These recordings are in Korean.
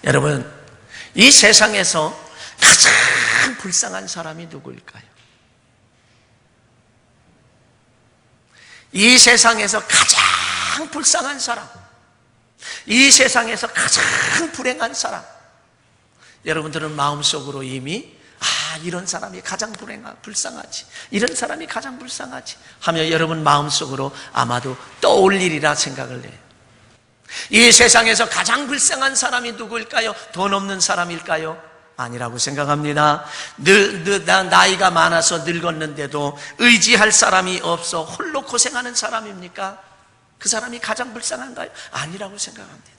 여러분, 이 세상에서 가장 불쌍한 사람이 누구일까요? 이 세상에서 가장 불쌍한 사람, 이 세상에서 가장 불행한 사람, 여러분들은 마음속으로 이미 이런 사람이 가장 불쌍하지, 이런 사람이 가장 불쌍하지 하며 여러분 마음속으로 아마도 떠올리리라 생각을 해요. 이 세상에서 가장 불쌍한 사람이 누구일까요? 돈 없는 사람일까요? 아니라고 생각합니다. 나이가 많아서 늙었는데도 의지할 사람이 없어 홀로 고생하는 사람입니까? 그 사람이 가장 불쌍한가요? 아니라고 생각합니다.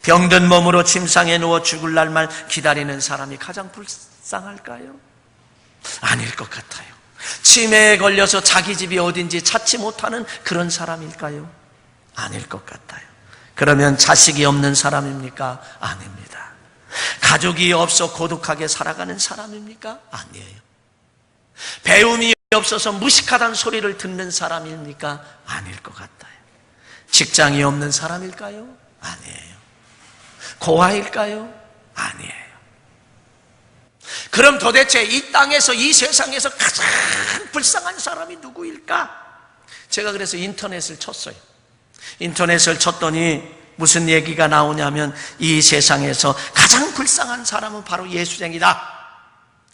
병든 몸으로 침상에 누워 죽을 날만 기다리는 사람이 가장 불쌍할까요? 아닐 것 같아요. 치매에 걸려서 자기 집이 어딘지 찾지 못하는 그런 사람일까요? 아닐 것 같아요. 그러면 자식이 없는 사람입니까? 아닙니다. 가족이 없어 고독하게 살아가는 사람입니까? 아니에요. 배움이 없어서 무식하다는 소리를 듣는 사람입니까? 아닐 것 같아요. 직장이 없는 사람일까요? 아니에요. 고아일까요? 아니에요. 그럼 도대체 이 땅에서, 이 세상에서 가장 불쌍한 사람이 누구일까? 제가 그래서 인터넷을 쳤어요. 인터넷을 쳤더니 무슨 얘기가 나오냐면 이 세상에서 가장 불쌍한 사람은 바로 예수쟁이다.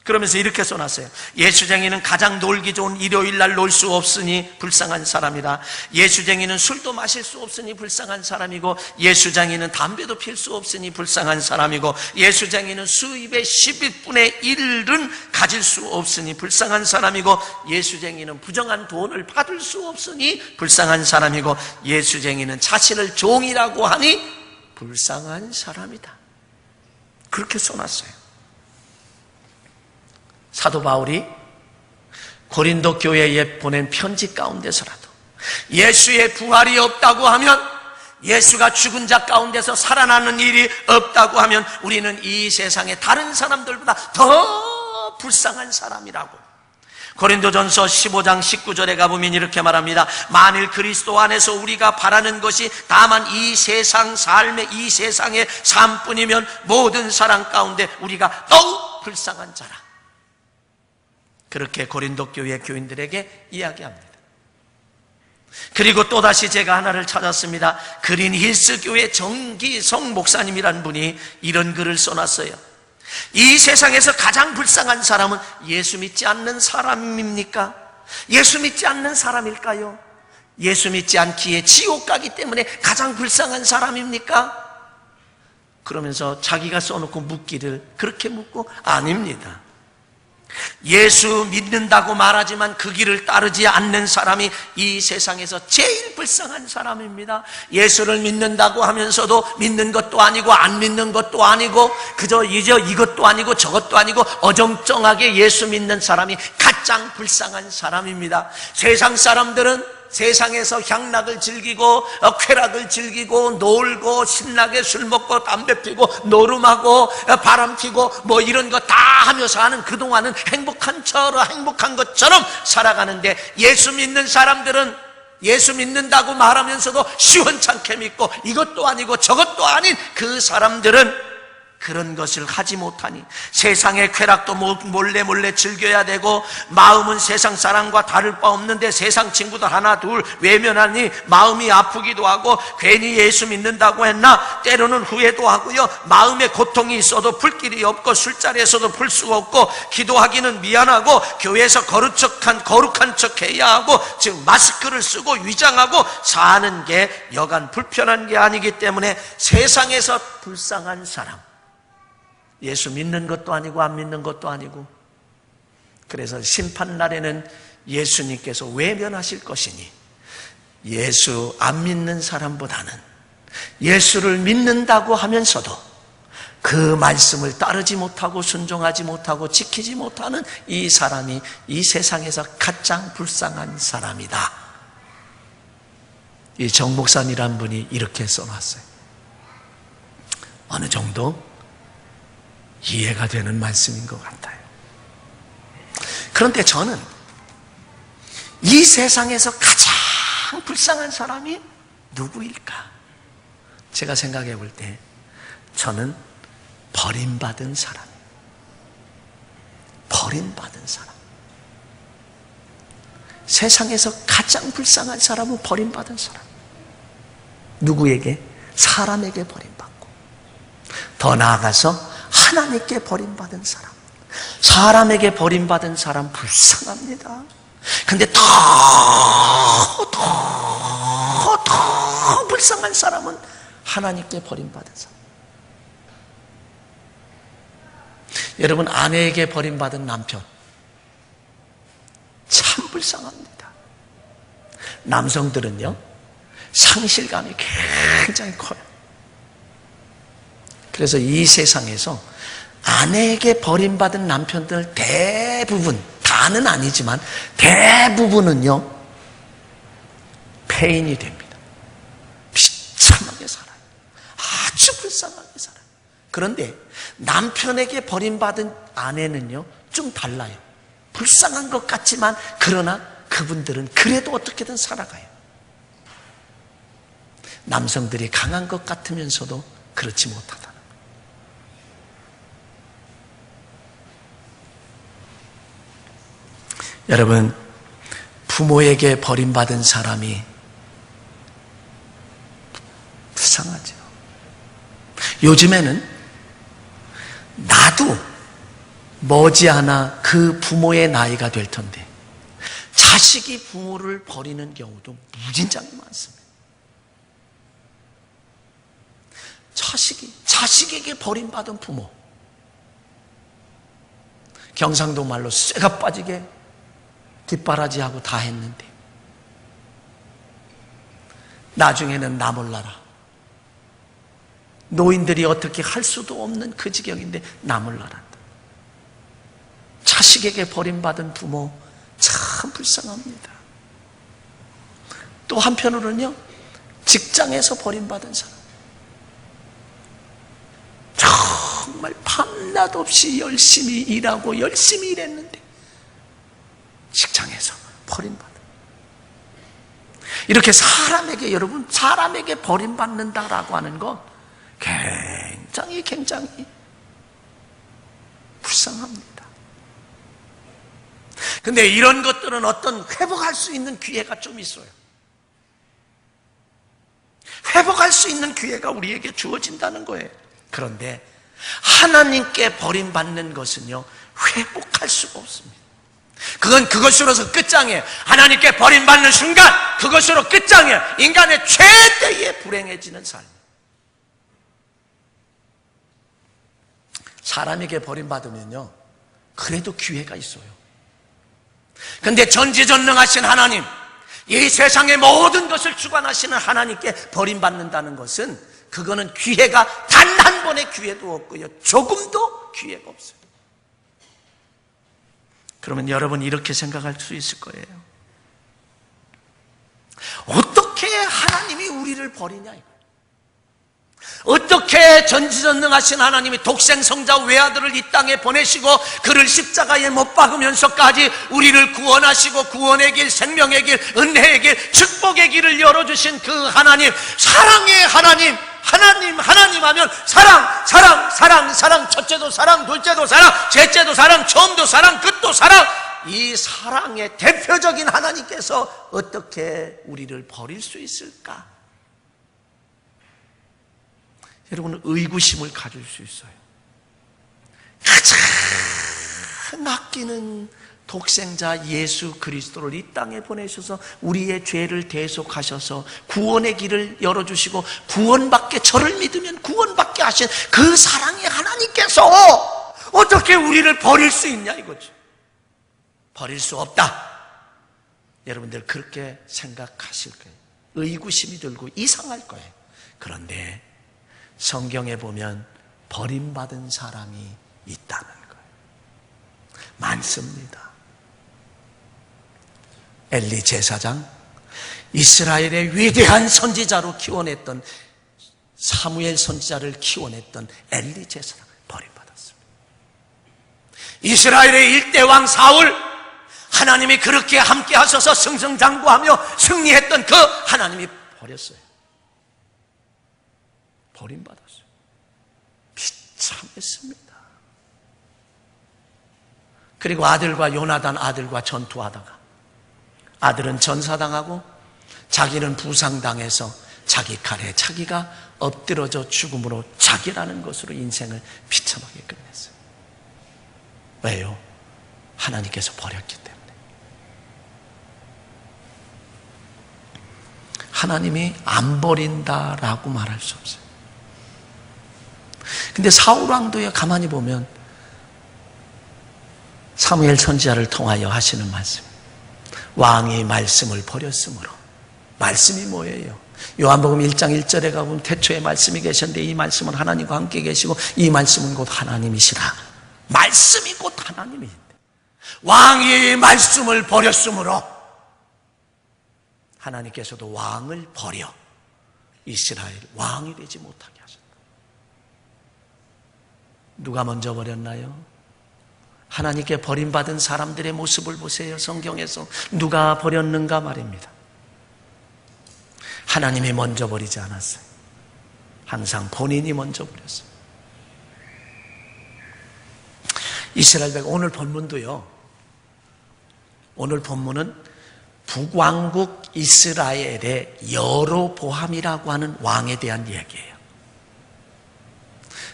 그러면서 이렇게 써놨어요. 예수쟁이는 가장 놀기 좋은 일요일 날 놀 수 없으니 불쌍한 사람이다. 예수쟁이는 술도 마실 수 없으니 불쌍한 사람이고, 예수쟁이는 담배도 필 수 없으니 불쌍한 사람이고, 예수쟁이는 수입의 11분의 1은 가질 수 없으니 불쌍한 사람이고, 예수쟁이는 부정한 돈을 받을 수 없으니 불쌍한 사람이고, 예수쟁이는 자신을 종이라고 하니 불쌍한 사람이다. 그렇게 써놨어요. 사도 바울이 고린도 교회에 보낸 편지 가운데서라도 예수의 부활이 없다고 하면, 예수가 죽은 자 가운데서 살아나는 일이 없다고 하면 우리는 이 세상의 다른 사람들보다 더 불쌍한 사람이라고 고린도전서 15장 19절에 가보면 이렇게 말합니다. 만일 그리스도 안에서 우리가 바라는 것이 다만 이 세상 삶의, 이 세상의 삶뿐이면 모든 사람 가운데 우리가 더욱 불쌍한 자라. 그렇게 고린도 교회 교인들에게 이야기합니다. 그리고 또다시 제가 하나를 찾았습니다. 그린 힐스 교회 정기성 목사님이라는 분이 이런 글을 써놨어요. 이 세상에서 가장 불쌍한 사람은 예수 믿지 않는 사람입니까? 예수 믿지 않는 사람일까요? 예수 믿지 않기에 지옥 가기 때문에 가장 불쌍한 사람입니까? 그러면서 자기가 써놓고 묻기를 그렇게 묻고, 아닙니다. 예수 믿는다고 말하지만 그 길을 따르지 않는 사람이 이 세상에서 제일 불쌍한 사람입니다. 예수를 믿는다고 하면서도 믿는 것도 아니고 안 믿는 것도 아니고 그저 이것도 아니고 저것도 아니고 어정쩡하게 예수 믿는 사람이 가장 불쌍한 사람입니다. 세상 사람들은 세상에서 향락을 즐기고 쾌락을 즐기고 놀고 신나게 술 먹고 담배 피고 노름하고 바람 피고 뭐 이런 거 다 하며 사는, 그동안은 행복한 것처럼 살아가는데, 예수 믿는 사람들은 예수 믿는다고 말하면서도 시원찮게 믿고 이것도 아니고 저것도 아닌 그 사람들은 그런 것을 하지 못하니 세상의 쾌락도 몰래 즐겨야 되고, 마음은 세상 사람과 다를 바 없는데 세상 친구들 하나 둘 외면하니 마음이 아프기도 하고, 괜히 예수 믿는다고 했나 때로는 후회도 하고요, 마음에 고통이 있어도 풀 길이 없고 술자리에서도 풀 수가 없고, 기도하기는 미안하고 교회에서 거룩한 척 해야 하고, 즉 마스크를 쓰고 위장하고 사는 게 여간 불편한 게 아니기 때문에 세상에서 불쌍한 사람, 예수 믿는 것도 아니고 안 믿는 것도 아니고, 그래서 심판날에는 예수님께서 외면하실 것이니 예수 안 믿는 사람보다는 예수를 믿는다고 하면서도 그 말씀을 따르지 못하고 순종하지 못하고 지키지 못하는 이 사람이 이 세상에서 가장 불쌍한 사람이다. 이 정 목사님이란 분이 이렇게 써놨어요. 어느 정도 이해가 되는 말씀인 것 같아요. 그런데 저는 이 세상에서 가장 불쌍한 사람이 누구일까? 제가 생각해 볼 때 저는 버림받은 사람이에요. 버림받은 사람. 세상에서 가장 불쌍한 사람은 버림받은 사람. 누구에게? 사람에게 버림받고, 더 나아가서 하나님께 버림받은 사람. 사람에게 버림받은 사람 불쌍합니다. 근데 더 불쌍한 사람은 하나님께 버림받은 사람. 여러분, 아내에게 버림받은 남편 참 불쌍합니다. 남성들은요, 상실감이 굉장히 커요. 그래서 이 세상에서 아내에게 버림받은 남편들 대부분, 다는 아니지만 대부분은요, 폐인이 됩니다. 비참하게 살아요. 아주 불쌍하게 살아요. 그런데 남편에게 버림받은 아내는요, 좀 달라요. 불쌍한 것 같지만, 그러나 그분들은 그래도 어떻게든 살아가요. 남성들이 강한 것 같으면서도 그렇지 못하다. 여러분, 부모에게 버림받은 사람이 불쌍하죠. 요즘에는 나도 머지않아 그 부모의 나이가 될 텐데 자식이 부모를 버리는 경우도 무진장이 많습니다. 자식에게 버림받은 부모. 경상도 말로 쇠가 빠지게 뒷바라지하고 다 했는데 나중에는 나 몰라라. 노인들이 어떻게 할 수도 없는 그 지경인데 나 몰라라. 자식에게 버림받은 부모 참 불쌍합니다. 또 한편으로는요, 직장에서 버림받은 사람. 정말 밤낮 없이 열심히 일하고 열심히 일했는데 직장에서 버림받은. 이렇게 사람에게, 여러분, 사람에게 버림받는다라고 하는 건 굉장히 불쌍합니다. 근데 이런 것들은 어떤 회복할 수 있는 기회가 좀 있어요. 회복할 수 있는 기회가 우리에게 주어진다는 거예요. 그런데 하나님께 버림받는 것은요, 회복할 수가 없습니다. 그건 그것으로서 끝장이에요. 하나님께 버림받는 순간 그것으로 끝장이에요. 인간의 최대의 불행해지는 삶. 사람에게 버림받으면요, 그래도 기회가 있어요. 근데 전지전능하신 하나님, 이 세상의 모든 것을 주관하시는 하나님께 버림받는다는 것은, 그거는 기회가 단 한 번의 기회도 없고요, 조금도 기회가 없어요. 그러면 여러분 이렇게 생각할 수 있을 거예요. 어떻게 하나님이 우리를 버리냐, 이거. 어떻게 전지전능하신 하나님이 독생성자 외아들을 이 땅에 보내시고 그를 십자가에 못 박으면서까지 우리를 구원하시고 구원의 길, 생명의 길, 은혜의 길, 축복의 길을 열어주신 그 하나님, 사랑의 하나님, 하나님 하면 사랑, 첫째도 사랑, 둘째도 사랑, 셋째도 사랑, 처음도 사랑, 끝도 사랑. 이 사랑의 대표적인 하나님께서 어떻게 우리를 버릴 수 있을까? 여러분, 의구심을 가질 수 있어요. 가장 아끼는 독생자 예수 그리스도를 이 땅에 보내셔서 우리의 죄를 대속하셔서 구원의 길을 열어주시고 저를 믿으면 구원받게 하신 그 사랑의 하나님께서 어떻게 우리를 버릴 수 있냐, 이거죠. 버릴 수 없다. 여러분들 그렇게 생각하실 거예요. 의구심이 들고 이상할 거예요. 그런데 성경에 보면 버림받은 사람이 있다는 거예요. 많습니다. 엘리 제사장, 이스라엘의 위대한 선지자로 키워냈던, 사무엘 선지자를 키워냈던 엘리 제사장 버림받았습니다. 이스라엘의 일대왕 사울, 하나님이 그렇게 함께 하셔서 승승장구하며 승리했던 그 하나님이 버렸어요. 버림받았어요. 비참했습니다. 그리고 요나단 아들과 전투하다가 아들은 전사당하고 자기는 부상당해서 자기 칼에 자기가 엎드러져 죽음으로 자기라는 것으로 인생을 비참하게 끝냈어요. 왜요? 하나님께서 버렸기 때문에. 하나님이 안 버린다라고 말할 수 없어요. 근데 사울왕도에 가만히 보면 사무엘 선지자를 통하여 하시는 말씀, 왕이 말씀을 버렸으므로. 말씀이 뭐예요? 요한복음 1장 1절에 가보면 태초에 말씀이 계셨는데 이 말씀은 하나님과 함께 계시고 이 말씀은 곧 하나님이시라. 말씀이 곧 하나님인데 왕이 말씀을 버렸으므로 하나님께서도 왕을 버려 이스라엘 왕이 되지 못하게 하셨다. 누가 먼저 버렸나요? 하나님께 버림받은 사람들의 모습을 보세요. 성경에서 누가 버렸는가 말입니다. 하나님이 먼저 버리지 않았어요. 항상 본인이 먼저 버렸어요. 이스라엘 백성, 오늘 본문도요. 오늘 본문은 북왕국 이스라엘의 여로보암이라고 하는 왕에 대한 이야기예요.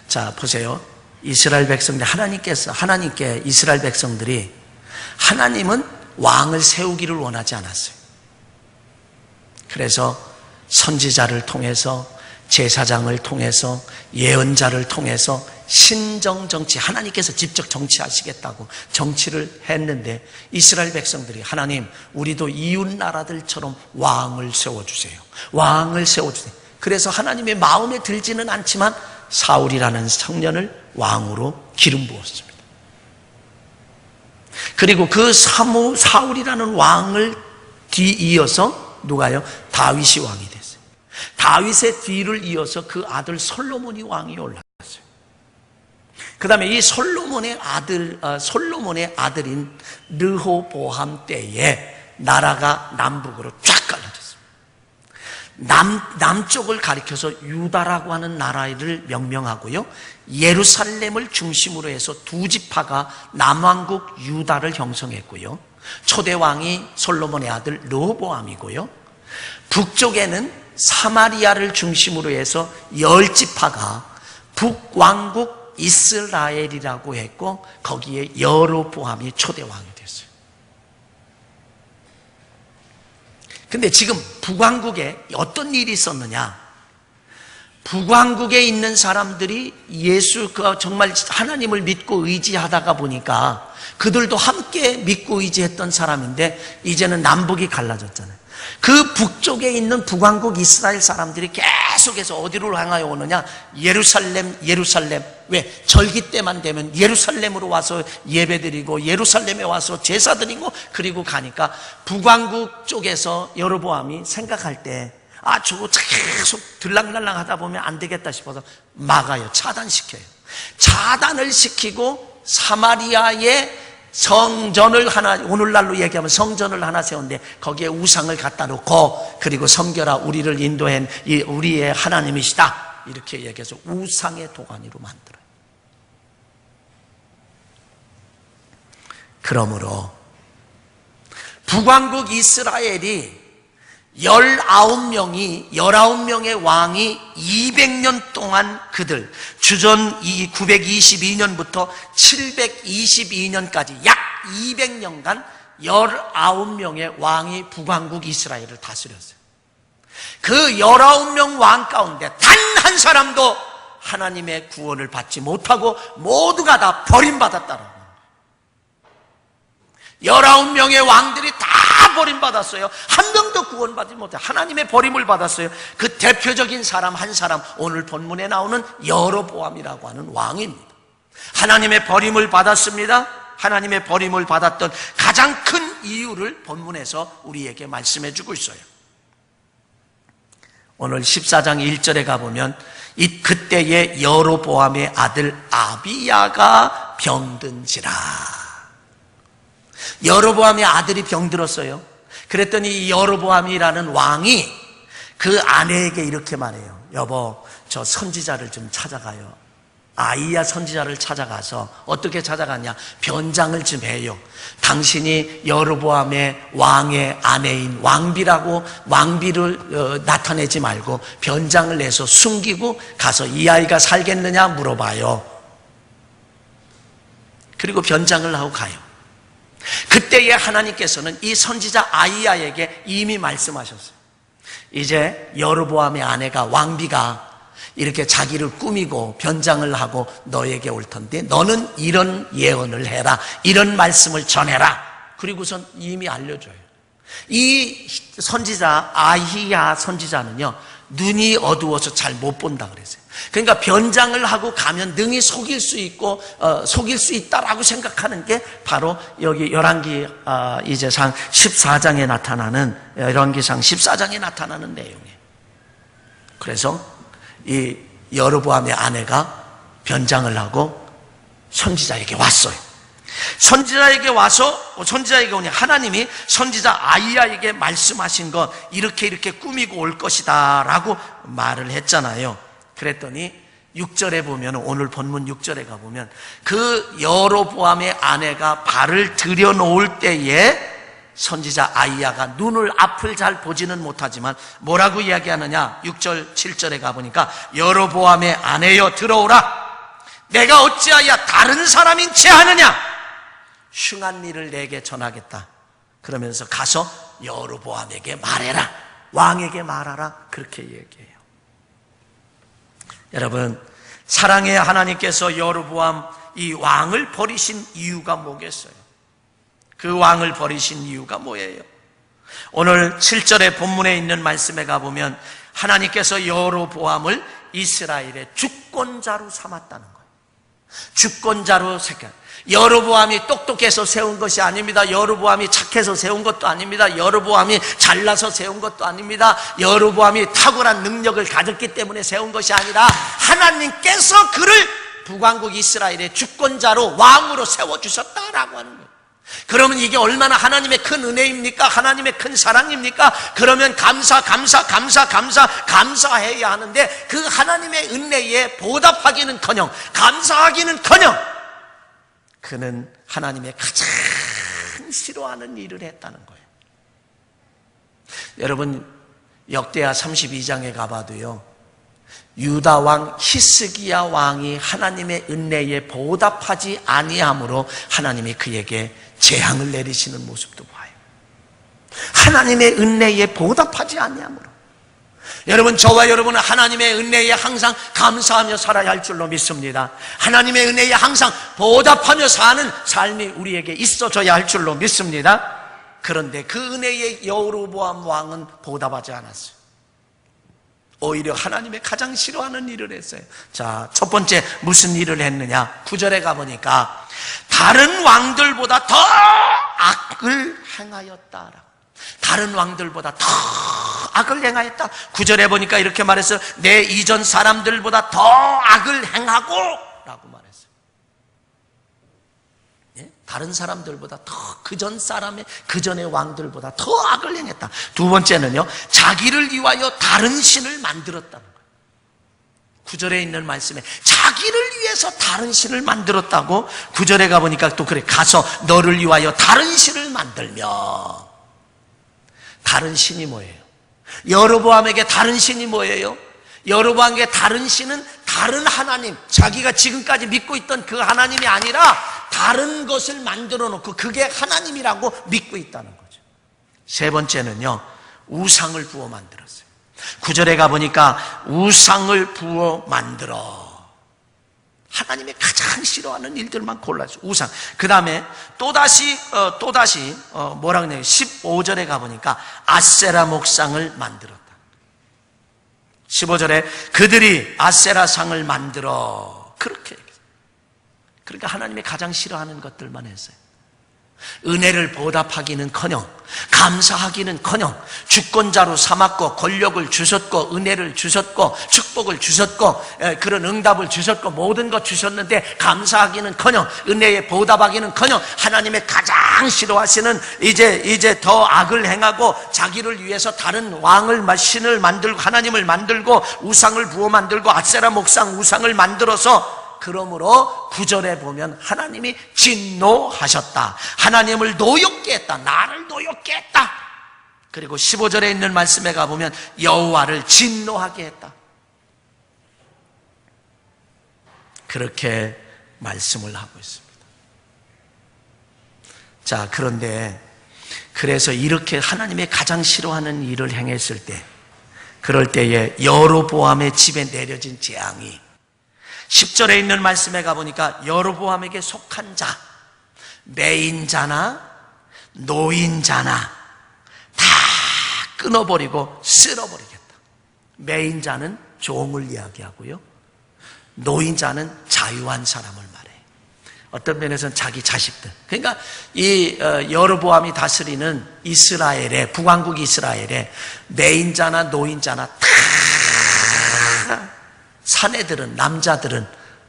자, 보세요. 이스라엘 백성들, 하나님께 이스라엘 백성들이 하나님은 왕을 세우기를 원하지 않았어요. 그래서 선지자를 통해서 제사장을 통해서 예언자를 통해서 신정정치, 하나님께서 직접 정치하시겠다고 정치를 했는데 이스라엘 백성들이 하나님 우리도 이웃 나라들처럼 왕을 세워주세요. 왕을 세워주세요. 그래서 하나님의 마음에 들지는 않지만 사울이라는 청년을 왕으로 기름 부었습니다. 그리고 그 사울이라는 왕을 뒤이어서 누가요? 다윗이 왕이 됐어요. 다윗의 뒤를 이어서 그 아들 솔로몬이 왕이 올라갔어요. 그 다음에 이 솔로몬의 아들인 르호보암 때에 나라가 남북으로 쫙 갈라졌습니다. 남쪽을 가리켜서 유다라고 하는 나라를 명명하고요. 예루살렘을 중심으로 해서 두 지파가 남왕국 유다를 형성했고요. 초대왕이 솔로몬의 아들 르호보암이고요. 북쪽에는 사마리아를 중심으로 해서 10지파가 북왕국 이스라엘이라고 했고 거기에 여로보암이 초대왕이 됐어요. 근데 지금 북왕국에 어떤 일이 있었느냐? 북왕국에 있는 사람들이 정말 하나님을 믿고 의지하다가 보니까 그들도 함께 믿고 의지했던 사람인데 이제는 남북이 갈라졌잖아요. 그 북쪽에 있는 북왕국 이스라엘 사람들이 계속해서 어디로 향하여 오느냐? 예루살렘. 왜? 절기 때만 되면 예루살렘으로 와서 예배드리고 예루살렘에 와서 제사드리고 그리고 가니까 북왕국 쪽에서 여로보암이 생각할 때 저거 계속 들락날락 하다 보면 안 되겠다 싶어서 막아요. 차단시켜요. 차단을 시키고 사마리아에 성전을 하나, 오늘날로 얘기하면 성전을 하나 세웠는데 거기에 우상을 갖다 놓고 그리고 섬겨라, 우리를 인도한 우리의 하나님이시다 이렇게 얘기해서 우상의 도가니로 만들어요. 그러므로 북왕국 이스라엘이 19명의 왕이 200년 동안 그들 주전 922년부터 722년까지 약 200년간 19명의 왕이 북왕국 이스라엘을 다스렸어요. 그 19명 왕 가운데 단 한 사람도 하나님의 구원을 받지 못하고 모두가 다 버림받았다라고. 19명의 왕들이 다 버림받았어요. 한 명도 구원받지 못해 하나님의 버림을 받았어요. 그 대표적인 사람 한 사람, 오늘 본문에 나오는 여로보암이라고 하는 왕입니다. 하나님의 버림을 받았습니다. 하나님의 버림을 받았던 가장 큰 이유를 본문에서 우리에게 말씀해 주고 있어요. 오늘 14장 1절에 가보면 그때의 여로보암의 아들 아비야가 병든지라. 여로보암의 아들이 병들었어요. 그랬더니 여로보암이라는 왕이 그 아내에게 이렇게 말해요. 여보, 저 선지자를 좀 찾아가요. 아이야 선지자를 찾아가서 어떻게 찾아갔냐? 변장을 좀 해요. 당신이 여로보암의 왕의 아내인 왕비를 나타내지 말고 변장을 내서 숨기고 가서 이 아이가 살겠느냐 물어봐요. 그리고 변장을 하고 가요. 그때에 하나님께서는 이 선지자 아이야에게 이미 말씀하셨어요. 이제 여로보암의 아내가 왕비가 이렇게 자기를 꾸미고 변장을 하고 너에게 올 텐데 너는 이런 예언을 해라, 이런 말씀을 전해라. 그리고선 이미 알려줘요. 이 선지자 아히야 선지자는요, 눈이 어두워서 잘 못 본다 그랬어요. 그러니까 변장을 하고 가면 능히 속일 수 있고 속일 수 있다라고 생각하는 게 바로 여기 열왕기상 14장에 나타나는, 열왕기상 14장에 나타나는 내용이에요. 그래서 이 여로보암의 아내가 변장을 하고 선지자에게 왔어요. 선지자에게 오니 하나님이 선지자 아이야에게 말씀하신 거 이렇게 꾸미고 올 것이다 라고 말을 했잖아요. 그랬더니 6절에 보면, 오늘 본문 6절에 가보면 그 여로보암의 아내가 발을 들여놓을 때에 선지자 아이야가 눈을 앞을 잘 보지는 못하지만 뭐라고 이야기하느냐? 6절 7절에 가보니까 여로보암의 아내여 들어오라. 내가 어찌하여 다른 사람인 채 하느냐? 흉한 일을 내게 전하겠다. 그러면서 가서 여로보암에게 말해라, 왕에게 말하라, 그렇게 얘기해요. 여러분, 사랑의 하나님께서 여로보암 이 왕을 버리신 이유가 뭐겠어요? 그 왕을 버리신 이유가 뭐예요? 오늘 7절의 본문에 있는 말씀에 가보면 하나님께서 여로보암을 이스라엘의 주권자로 삼았다는 거예요. 주권자로 생각. 여로보암이 똑똑해서 세운 것이 아닙니다. 여로보암이 착해서 세운 것도 아닙니다. 여로보암이 잘나서 세운 것도 아닙니다. 여로보암이 탁월한 능력을 가졌기 때문에 세운 것이 아니라 하나님께서 그를 북왕국 이스라엘의 주권자로 왕으로 세워주셨다라고 하는 거예요. 그러면 이게 얼마나 하나님의 큰 은혜입니까? 하나님의 큰 사랑입니까? 그러면 감사해야 하는데 그 하나님의 은혜에 보답하기는커녕, 감사하기는커녕 그는 하나님의 가장 싫어하는 일을 했다는 거예요. 여러분, 역대하 32장에 가봐도요, 유다 왕 히스기야 왕이 하나님의 은혜에 보답하지 아니함으로 하나님이 그에게 재앙을 내리시는 모습도 봐요. 하나님의 은혜에 보답하지 아니함으로. 여러분, 저와 여러분은 하나님의 은혜에 항상 감사하며 살아야 할 줄로 믿습니다. 하나님의 은혜에 항상 보답하며 사는 삶이 우리에게 있어져야 할 줄로 믿습니다. 그런데 그 은혜에 여로보암 왕은 보답하지 않았어요. 오히려 하나님의 가장 싫어하는 일을 했어요. 자, 첫 번째 무슨 일을 했느냐? 9절에 가보니까 다른 왕들보다 더 악을 행하였다라고. 다른 왕들보다 더 악을 행하였다. 9절에 보니까 이렇게 말했어요. 내 이전 사람들보다 더 악을 행하고 라고 말했어요. 예? 다른 사람들보다 더 그전의 왕들보다 더 악을 행했다. 두 번째는요, 자기를 위하여 다른 신을 만들었다는 거예요. 9절에 있는 말씀에 자기를 위해서 다른 신을 만들었다고. 9절에 가보니까 또 그래, 가서 너를 위하여 다른 신을 만들며. 다른 신이 뭐예요? 여로보암에게 다른 신이 뭐예요? 여로보암에게 다른 신은 다른 하나님, 자기가 지금까지 믿고 있던 그 하나님이 아니라 다른 것을 만들어 놓고 그게 하나님이라고 믿고 있다는 거죠. 세 번째는요, 우상을 부어 만들었어요. 9절에 가보니까 우상을 부어 만들어. 하나님의 가장 싫어하는 일들만 골라줘. 우상. 그 다음에 또다시 뭐라고 해요? 15절에 가보니까 아세라 목상을 만들었다. 15절에 그들이 아세라 상을 만들어. 그렇게. 그러니까 하나님의 가장 싫어하는 것들만 했어요. 은혜를 보답하기는커녕, 감사하기는커녕, 주권자로 삼았고 권력을 주셨고 은혜를 주셨고 축복을 주셨고 그런 응답을 주셨고 모든 것 주셨는데 감사하기는커녕, 은혜에 보답하기는커녕 하나님의 가장 싫어하시는 이제 더 악을 행하고 자기를 위해서 다른 왕을 신을 만들고 하나님을 만들고 우상을 부어 만들고 아세라 목상 우상을 만들어서 그러므로 9절에 보면 하나님이 진노하셨다. 하나님을 노엽게 했다. 나를 노엽게 했다. 그리고 15절에 있는 말씀에 가보면 여호와를 진노하게 했다. 그렇게 말씀을 하고 있습니다. 자, 그런데 그래서 이렇게 하나님의 가장 싫어하는 일을 행했을 때, 그럴 때에 여로보암의 집에 내려진 재앙이 10절에 있는 말씀에 가보니까 여로보암에게 속한 자, 매인자나 노인자나 다 끊어버리고 쓸어버리겠다. 매인자는 종을 이야기하고요, 노인자는 자유한 사람을 말해요. 어떤 면에서는 자기 자식들. 그러니까 이 여로보암이 다스리는 이스라엘의, 북왕국 이스라엘의 매인자나 노인자나 다 사내들은, 남자들은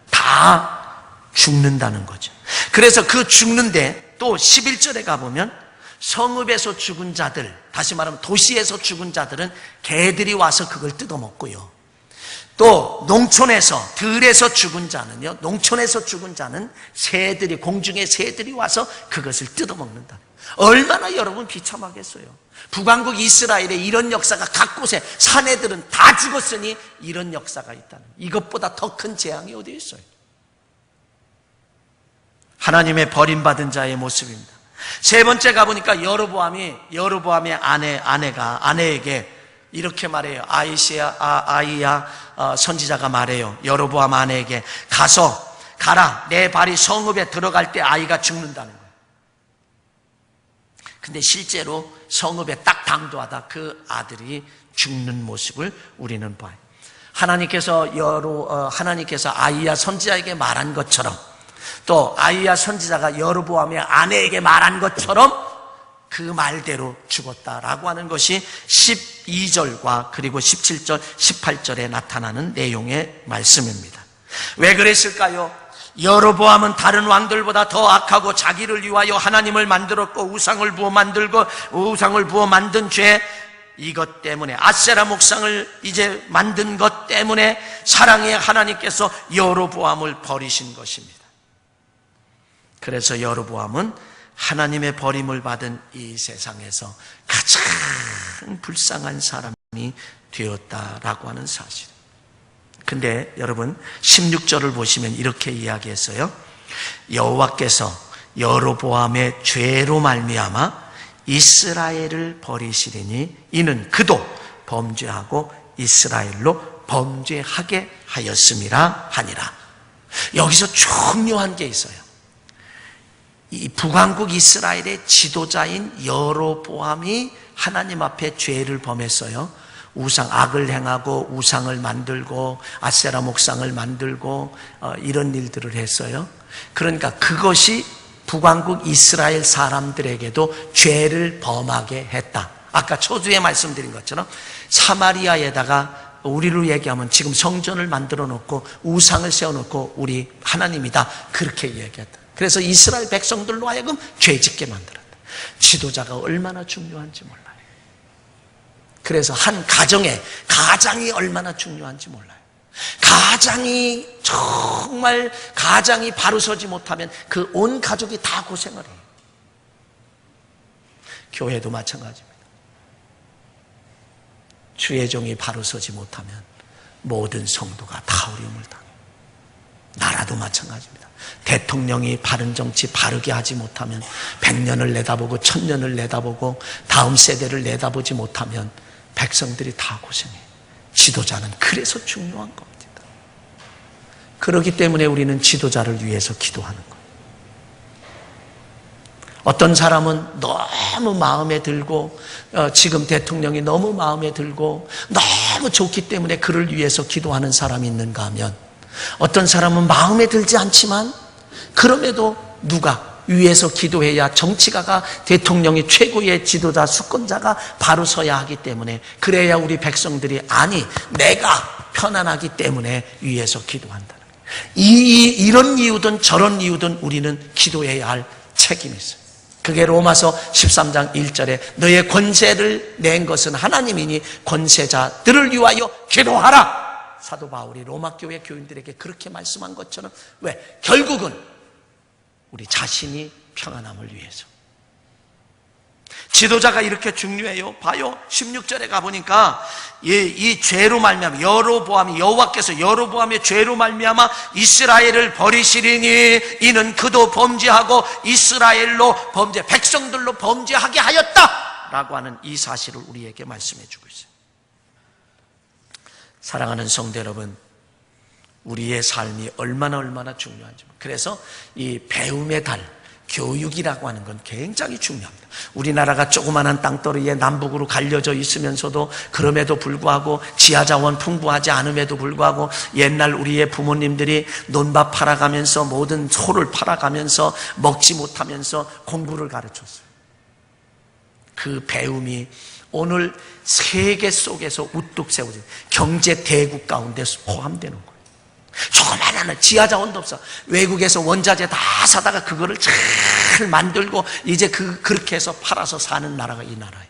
다 죽는다는 거죠. 그래서 그 죽는데 또 11절에 가보면 성읍에서 죽은 자들, 다시 말하면 도시에서 죽은 자들은 개들이 와서 그걸 뜯어먹고요, 또 농촌에서, 들에서 죽은 자는요, 농촌에서 죽은 자는 새들이, 공중의 새들이 와서 그것을 뜯어먹는다. 얼마나 여러분 비참하겠어요. 북왕국 이스라엘에 이런 역사가 각 곳에, 사내들은 다 죽었으니 이런 역사가 있다는, 이것보다 더 큰 재앙이 어디 있어요. 하나님의 버림받은 자의 모습입니다. 세 번째 가보니까 여로보암의 아내에게 이렇게 말해요. 아이야 선지자가 말해요. 여로보암 아내에게 가라. 내 발이 성읍에 들어갈 때 아이가 죽는다는 거예요. 근데 실제로 성읍에 딱 당도하다 그 아들이 죽는 모습을 우리는 봐요. 하나님께서 아이야 선지자에게 말한 것처럼, 또 아이야 선지자가 여로보암의 아내에게 말한 것처럼 그 말대로 죽었다라고 하는 것이 12절과 그리고 17절, 18절에 나타나는 내용의 말씀입니다. 왜 그랬을까요? 여로보암은 다른 왕들보다 더 악하고 자기를 위하여 하나님을 만들었고 우상을 부어 만든 죄, 이것 때문에, 아세라 목상을 이제 만든 것 때문에 사랑의 하나님께서 여로보암을 버리신 것입니다. 그래서 여로보암은 하나님의 버림을 받은 이 세상에서 가장 불쌍한 사람이 되었다라고 하는 사실. 근데 여러분 16절을 보시면 이렇게 이야기했어요. 여호와께서 여로보암의 죄로 말미암아 이스라엘을 버리시리니 이는 그도 범죄하고 이스라엘로 범죄하게 하였음이라 하니라. 여기서 중요한 게 있어요. 이 북왕국 이스라엘의 지도자인 여로보암이 하나님 앞에 죄를 범했어요. 악을 행하고 우상을 만들고 아세라 목상을 만들고 이런 일들을 했어요. 그러니까 그것이 북왕국 이스라엘 사람들에게도 죄를 범하게 했다. 아까 초두에 말씀드린 것처럼 사마리아에다가, 우리로 얘기하면 지금 성전을 만들어 놓고 우상을 세워놓고 우리 하나님이다, 그렇게 얘기했다. 그래서 이스라엘 백성들로 하여금 죄짓게 만들었다. 지도자가 얼마나 중요한지 몰라요. 그래서 한 가장이 얼마나 중요한지 몰라요. 가장이 바로 서지 못하면 그 온 가족이 다 고생을 해요. 교회도 마찬가지입니다. 주의 종이 바로 서지 못하면 모든 성도가 다 어려움을 당해요. 나라도 마찬가지입니다. 대통령이 바른 정치 바르게 하지 못하면 100년을 내다보고 1000년을 내다보고 다음 세대를 내다보지 못하면 백성들이 다 고생해요. 지도자는 그래서 중요한 겁니다. 그렇기 때문에 우리는 지도자를 위해서 기도하는 거예요. 어떤 사람은 너무 마음에 들고 지금 대통령이 너무 마음에 들고 너무 좋기 때문에 그를 위해서 기도하는 사람이 있는가 하면, 어떤 사람은 마음에 들지 않지만 그럼에도 누가 위에서 기도해야, 정치가가, 대통령이 최고의 지도자, 수권자가 바로 서야 하기 때문에, 그래야 우리 백성들이 내가 편안하기 때문에 위에서 기도한다는 거예요. 이런 이유든 저런 이유든 우리는 기도해야 할 책임이 있어요. 그게 로마서 13장 1절에 너의 권세를 낸 것은 하나님이니 권세자들을 위하여 기도하라. 사도 바울이 로마 교회 교인들에게 그렇게 말씀한 것처럼, 왜? 결국은 우리 자신이 평안함을 위해서. 지도자가 이렇게 중요해요. 봐요. 16절에 가보니까 이 죄로 말미암아 여로보암이, 여호와께서 여로보암의 죄로 말미암아 이스라엘을 버리시리니 이는 그도 범죄하고 이스라엘로 범죄, 백성들로 범죄하게 하였다 라고 하는 이 사실을 우리에게 말씀해 주고 있어요. 사랑하는 성도 여러분, 우리의 삶이 얼마나 중요한지. 그래서 이 배움의 달, 교육이라고 하는 건 굉장히 중요합니다. 우리나라가 조그마한 땅덩어리에 남북으로 갈려져 있으면서도 그럼에도 불구하고 지하자원 풍부하지 않음에도 불구하고 옛날 우리의 부모님들이 논밭 팔아가면서 모든 소를 팔아가면서 먹지 못하면서 공부를 가르쳤어요. 그 배움이 오늘 세계 속에서 우뚝 세워진 경제 대국 가운데 포함되는 거예요. 조그마한 지하자원도 없어. 외국에서 원자재 다 사다가 그거를 잘 만들고 이제 그렇게 해서 팔아서 사는 나라가 이 나라예요.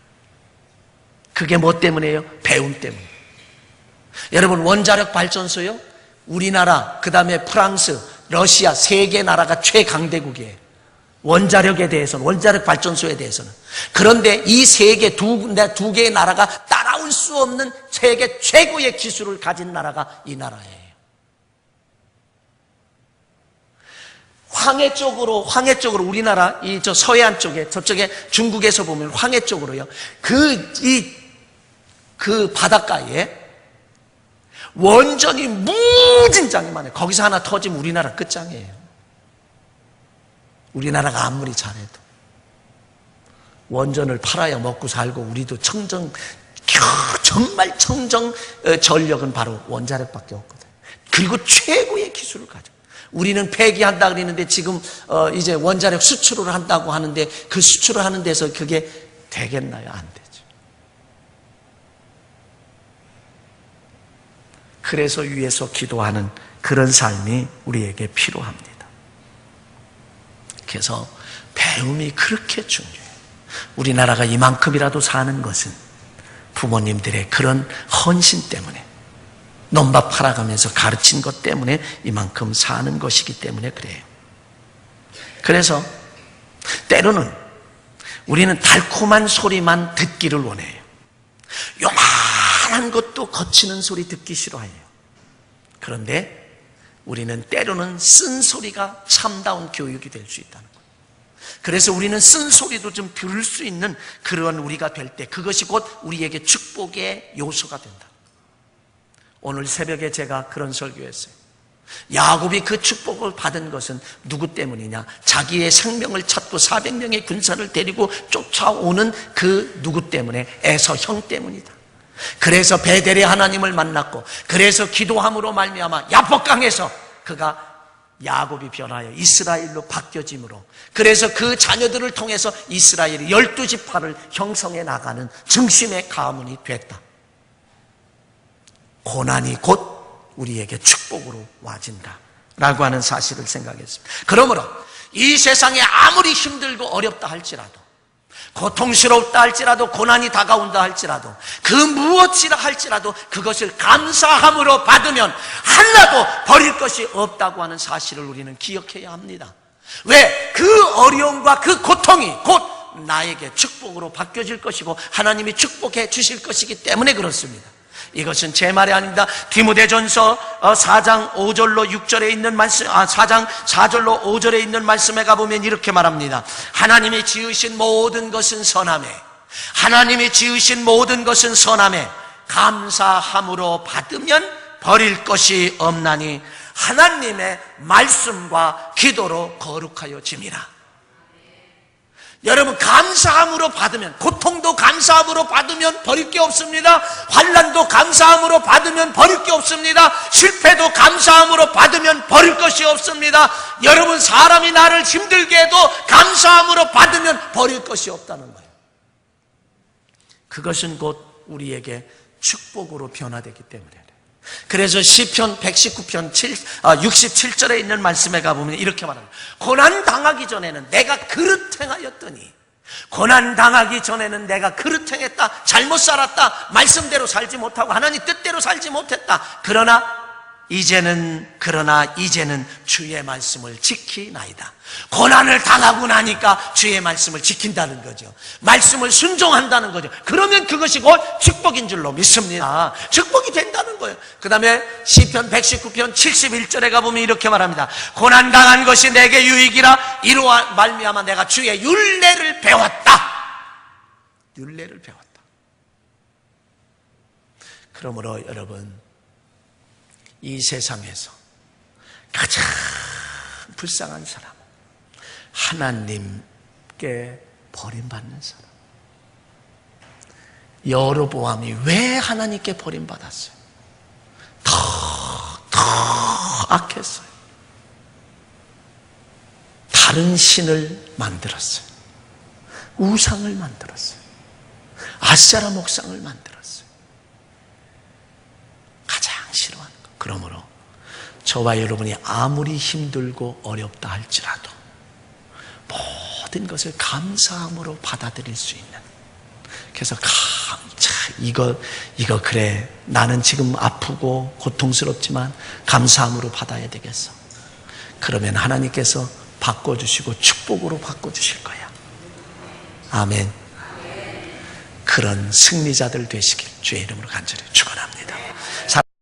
그게 뭐 때문이에요? 배움 때문에. 여러분, 원자력 발전소요, 우리나라, 그 다음에 프랑스, 러시아, 세 개 나라가 최강대국이에요. 원자력에 대해서는, 원자력 발전소에 대해서는. 그런데 이 세 개, 두 개의 나라가 따라올 수 없는 세계 최고의 기술을 가진 나라가 이 나라예요. 황해 쪽으로 우리나라 저 서해안 쪽에, 저쪽에 중국에서 보면 황해 쪽으로요, 그 바닷가에 원전이 무진장이 많아요. 거기서 하나 터지면 우리나라 끝장이에요. 우리나라가 아무리 잘해도 원전을 팔아야 먹고 살고, 우리도 정말 청정 전력은 바로 원자력밖에 없거든요. 그리고 최고의 기술을 가져. 우리는 폐기한다 그러는데 지금 이제 원자력 수출을 한다고 하는데, 그 수출을 하는 데서 그게 되겠나요? 안 되죠. 그래서 위에서 기도하는 그런 삶이 우리에게 필요합니다. 그래서 배움이 그렇게 중요해요. 우리나라가 이만큼이라도 사는 것은 부모님들의 그런 헌신 때문에, 논밭 팔아가면서 가르친 것 때문에 이만큼 사는 것이기 때문에 그래요. 그래서 때로는 우리는 달콤한 소리만 듣기를 원해요. 요만한 것도 거치는 소리 듣기 싫어해요. 그런데 우리는 때로는 쓴 소리가 참다운 교육이 될 수 있다는 거예요. 그래서 우리는 쓴 소리도 좀 들을 수 있는 그런 우리가 될 때, 그것이 곧 우리에게 축복의 요소가 된다. 오늘 새벽에 제가 그런 설교했어요. 야곱이 그 축복을 받은 것은 누구 때문이냐? 자기의 생명을 찾고 400명의 군사를 데리고 쫓아오는 그 누구 때문에? 에서 형 때문이다. 그래서 베델의 하나님을 만났고, 그래서 기도함으로 말미암아 야복강에서 그가 야곱이 변하여 이스라엘로 바뀌어짐으로, 그래서 그 자녀들을 통해서 이스라엘이 12지파를 형성해 나가는 중심의 가문이 됐다. 고난이 곧 우리에게 축복으로 와진다 라고 하는 사실을 생각했습니다. 그러므로 이 세상에 아무리 힘들고 어렵다 할지라도, 고통스럽다 할지라도, 고난이 다가온다 할지라도, 그 무엇이라 할지라도 그것을 감사함으로 받으면 하나도 버릴 것이 없다고 하는 사실을 우리는 기억해야 합니다. 왜? 그 어려움과 그 고통이 곧 나에게 축복으로 바뀌어질 것이고 하나님이 축복해 주실 것이기 때문에 그렇습니다. 이것은 제 말이 아닙니다. 디모데전서 4장 5절로 6절에 있는 말씀, 4장 4절로 5절에 있는 말씀에 가보면 이렇게 말합니다. 하나님이 지으신 모든 것은 선하매, 하나님이 지으신 모든 것은 선하매 감사함으로 받으면 버릴 것이 없나니 하나님의 말씀과 기도로 거룩하여 짐이라. 여러분, 감사함으로 받으면, 고통도 감사함으로 받으면 버릴 게 없습니다. 환난도 감사함으로 받으면 버릴 게 없습니다. 실패도 감사함으로 받으면 버릴 것이 없습니다. 여러분, 사람이 나를 힘들게 해도 감사함으로 받으면 버릴 것이 없다는 거예요. 그것은 곧 우리에게 축복으로 변화되기 때문에. 그래서 시편 119편 67절에 있는 말씀에 가보면 이렇게 말합니다. 고난 당하기 전에는 내가 그릇 행하였더니 고난 당하기 전에는 내가 그릇 행했다, 잘못 살았다, 말씀대로 살지 못하고 하나님 뜻대로 살지 못했다. 그러나 이제는 주의 말씀을 지키나이다. 고난을 당하고 나니까 주의 말씀을 지킨다는 거죠. 말씀을 순종한다는 거죠. 그러면 그것이 곧 축복인 줄로 믿습니다. 축복이 된다는 거예요. 그 다음에 시편 119편 71절에 가보면 이렇게 말합니다. 고난 당한 것이 내게 유익이라, 이로 말미암아 내가 주의 율례를 배웠다. 율례를 배웠다. 그러므로 여러분, 이 세상에서 가장 불쌍한 사람, 하나님께 버림받는 사람. 여로보암이 왜 하나님께 버림받았어요? 더 악했어요. 다른 신을 만들었어요. 우상을 만들었어요. 아세라 목상을 만들었어요. 가장 싫어하는 것. 그러므로 저와 여러분이 아무리 힘들고 어렵다 할지라도 모든 것을 감사함으로 받아들일 수 있는, 그래서 이거 그래, 나는 지금 아프고 고통스럽지만 감사함으로 받아야 되겠어. 그러면 하나님께서 바꿔주시고 축복으로 바꿔주실 거야. 아멘. 그런 승리자들 되시길 주의 이름으로 간절히 축복합니다.